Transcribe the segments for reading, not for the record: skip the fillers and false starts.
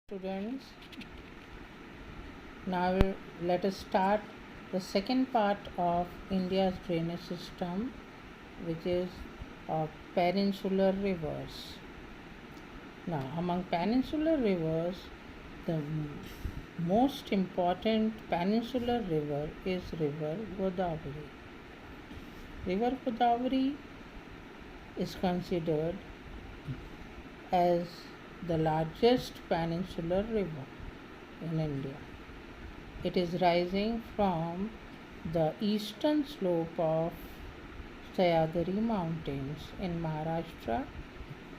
Students, now let us start the second part of India's drainage system, which is peninsular rivers. Now, among peninsular rivers, the most important peninsular river is River Godavari. River Godavari is considered as the largest peninsular river in India. It is rising from the eastern slope of Sahyadri Mountains in Maharashtra.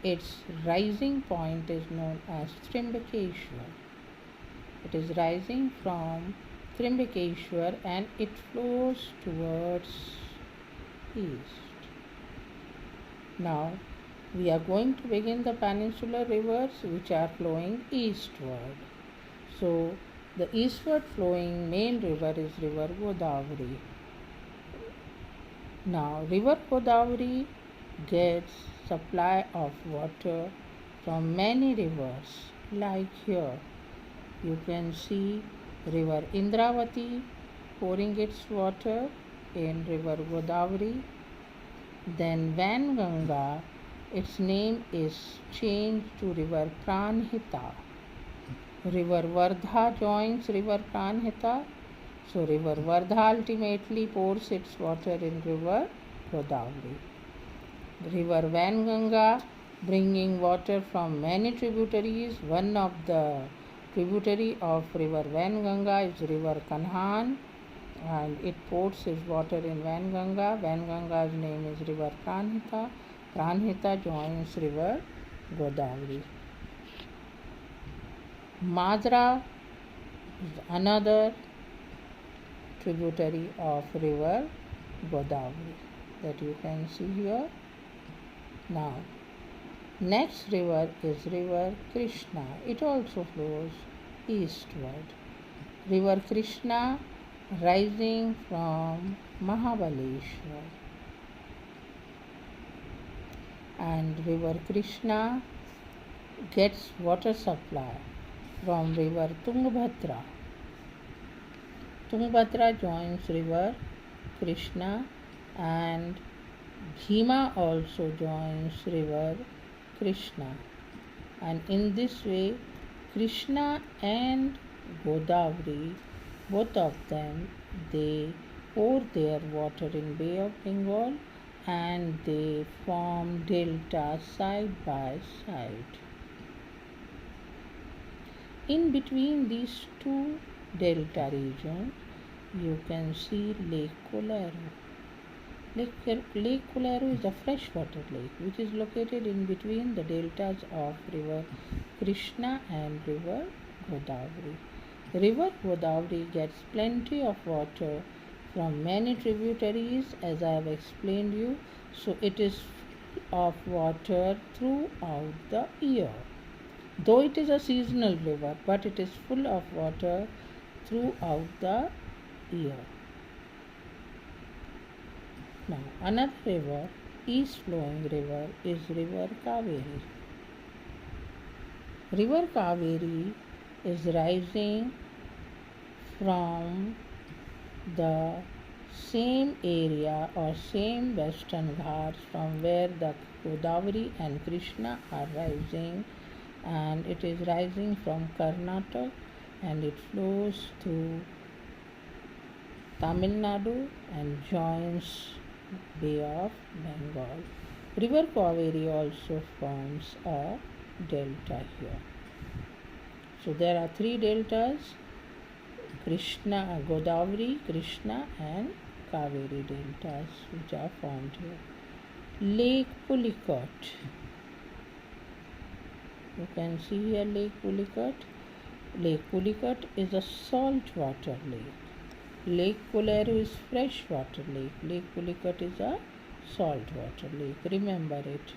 Its rising point is known as Trimbakeshwar. It is rising from Trimbakeshwar and it flows towards east. Now we are going to begin the peninsular rivers which are flowing eastward. So the eastward flowing main river is River Godavari. Now River Godavari gets supply of water from many rivers, like here you can see River Indravati pouring its water in River Godavari. Then Vanganga, its name is changed to River Pranhita. River Vardha joins River Pranhita. So River Vardha ultimately pours its water in River Godavari. River Vanganga bringing water from many tributaries. One of the tributary of River Vanganga is River Kanhan and it pours its water in Vanganga. Vanganga's name is River Pranhita. Pranhita joins River Godavari. Madra is another tributary of River Godavari that you can see here. Now, next river is River Krishna. It also flows eastward. River Krishna rising from Mahabaleshwar. And River Krishna gets water supply from River Tungabhadra. Tungabhadra joins River Krishna and Bhima also joins River Krishna. And in this way, Krishna and Godavari, both of them, they pour their water in Bay of Bengal and they form delta side by side. In between these two delta regions, you can see Lake Kolero. Lake Kolero is a freshwater lake which is located in between the deltas of River Krishna and River Godavari. River Godavari gets plenty of water from many tributaries as I have explained you. So it is full of water throughout the year. Though it is a seasonal river, but it is full of water throughout the year. Now, another river, east flowing river, is River Kaveri. River Kaveri is rising from the same area or same western ghats from where the Godavari and Krishna are rising, and it is rising from Karnataka and it flows through Tamil Nadu and joins Bay of Bengal. River Kaveri also forms a delta here. So there are three deltas: Krishna, Godavari, Krishna and Kaveri deltas which are formed here. Lake Pulicat. You can see here Lake Pulicat. Lake Pulicat is a saltwater lake. Lake Kolero is freshwater lake. Lake Pulicat is a saltwater lake. Remember it.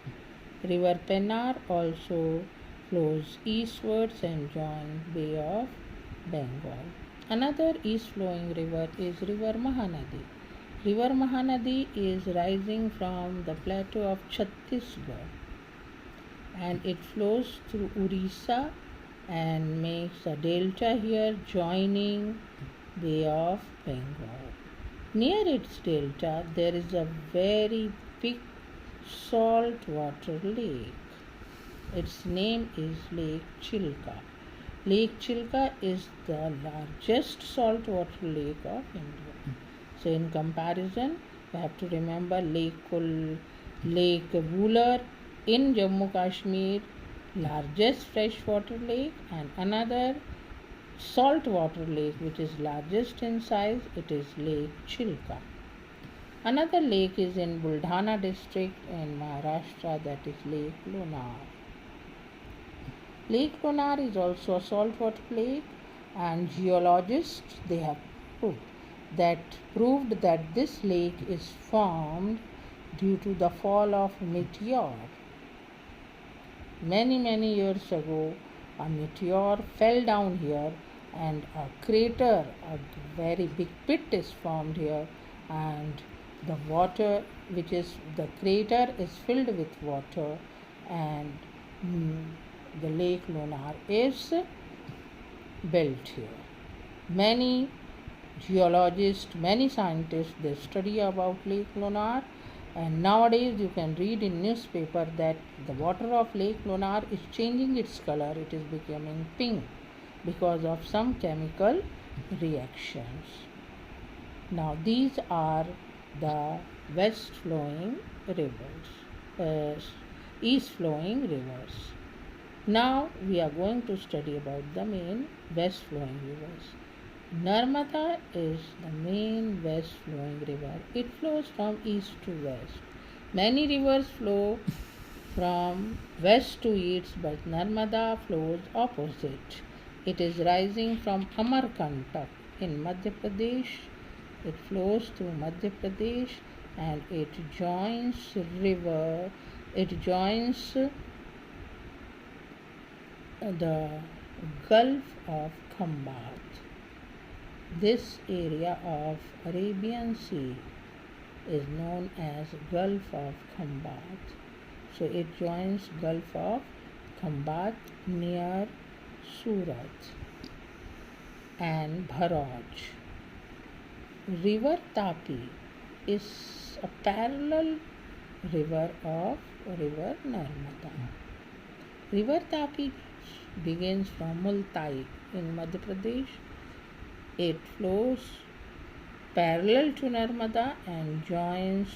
River Pennar also flows eastwards and joins Bay of Bengal. Another east flowing river is River Mahanadi. River Mahanadi is rising from the plateau of Chhattisgarh and it flows through Orissa and makes a delta here joining Bay of Bengal. Near its delta, there is a very big saltwater lake. Its name is Lake Chilka. Lake Chilka is the largest saltwater lake of India. So, in comparison, we have to remember Lake Vular in Jammu Kashmir, largest freshwater lake, and another saltwater lake which is largest in size. It is Lake Chilka. Another lake is in Buldhana district in Maharashtra, that is Lake Lonar. Lake Lonar is also a saltwater lake, and geologists they have proved that this lake is formed due to the fall of meteor. Many years ago, a meteor fell down here, and a crater, a very big pit is formed here, and the water, which is the crater, is filled with water, and the Lake Lonar is built here. Many geologists, many scientists, they study about Lake Lonar, and nowadays you can read in newspaper that the water of Lake Lonar is changing its color. It is becoming pink because of some chemical reactions. Now these are the west flowing rivers, east flowing rivers. Now we are going to study about the main west flowing rivers. Narmada is the main west flowing river. It flows from east to west. Many rivers flow from west to east, but Narmada flows opposite. It is rising from Amarkantak in Madhya Pradesh. It flows through Madhya Pradesh and it joins the Gulf of Khambat. This area of Arabian Sea is known as Gulf of Khambat. So it joins Gulf of Khambat near Surat and Bharoj. River Tapi is a parallel river of River Narmada. River Tapi begins from Multai in Madhya Pradesh. It flows parallel to Narmada and joins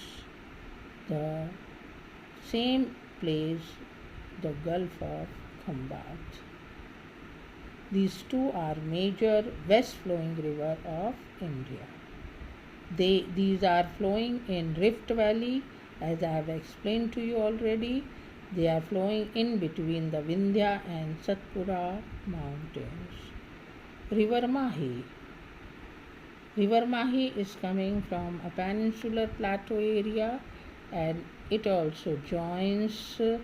the same place, the Gulf of Khambat. These two are major west flowing river of India. These are flowing in Rift Valley, as I have explained to you already. They are flowing in between the Vindhya and Satpura mountains. River Mahi. River Mahi is coming from a peninsular plateau area, and it also joins the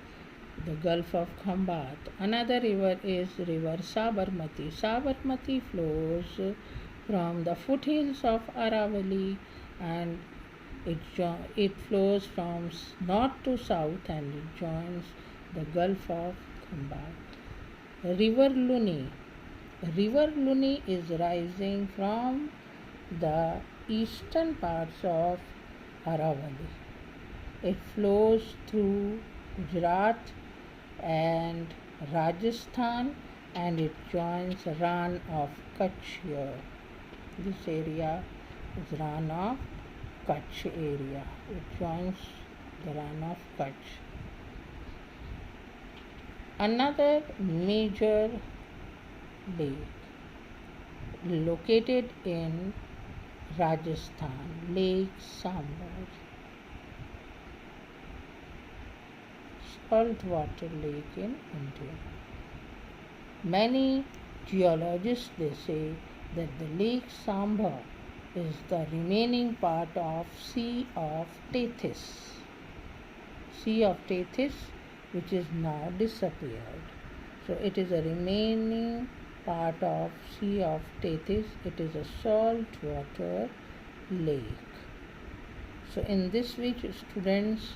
Gulf of Khambat. Another river is River Sabarmati. Sabarmati flows from the foothills of Aravalli, and it flows from north to south and it joins the Gulf of Khambat. River Luni. River Luni is rising from the eastern parts of Aravalli. It flows through Gujarat and Rajasthan and it joins Rann of Kutch here. This area is Rann of Kutch area. It joins the Rann of Kutch. Another major lake located in Rajasthan, Lake Sambar. Saltwater lake in India. Many geologists they say that the Lake Sambar is the remaining part of Sea of Tethys. Sea of Tethys, which is now disappeared. So it is a remaining part of Sea of Tethys. It is a saltwater lake. So in this week, students,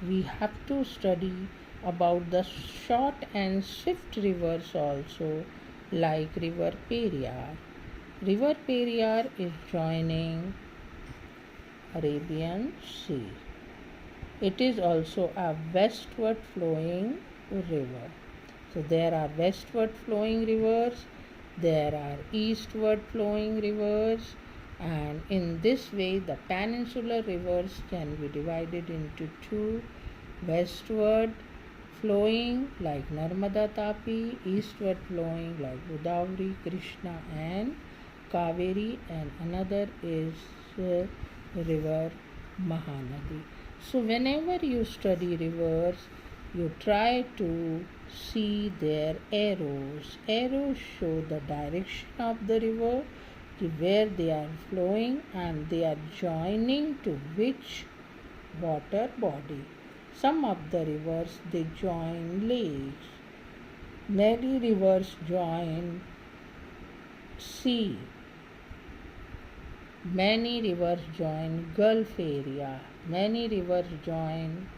we have to study about the short and swift rivers also, like River Periyar. River Periyar is joining Arabian Sea. It is also a westward flowing river. So there are westward flowing rivers, there are eastward flowing rivers, and in this way the peninsular rivers can be divided into two: westward flowing like Narmada Tapi, eastward flowing like Godavari, Krishna, and Kaveri, and another is river Mahanadi. So, whenever you study rivers, you try to see their arrows. Arrows show the direction of the river, where they are flowing, and they are joining to which water body. Some of the rivers they join lakes. Many rivers join sea. Many rivers join Gulf area. Many rivers join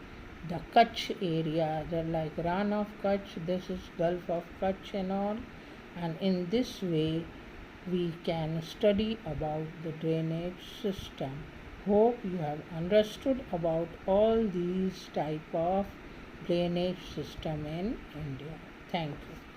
the Kutch area, like Rann of Kutch. This is Gulf of Kutch and all. And in this way, we can study about the drainage system. Hope you have understood about all these type of drainage system in India. Thank you.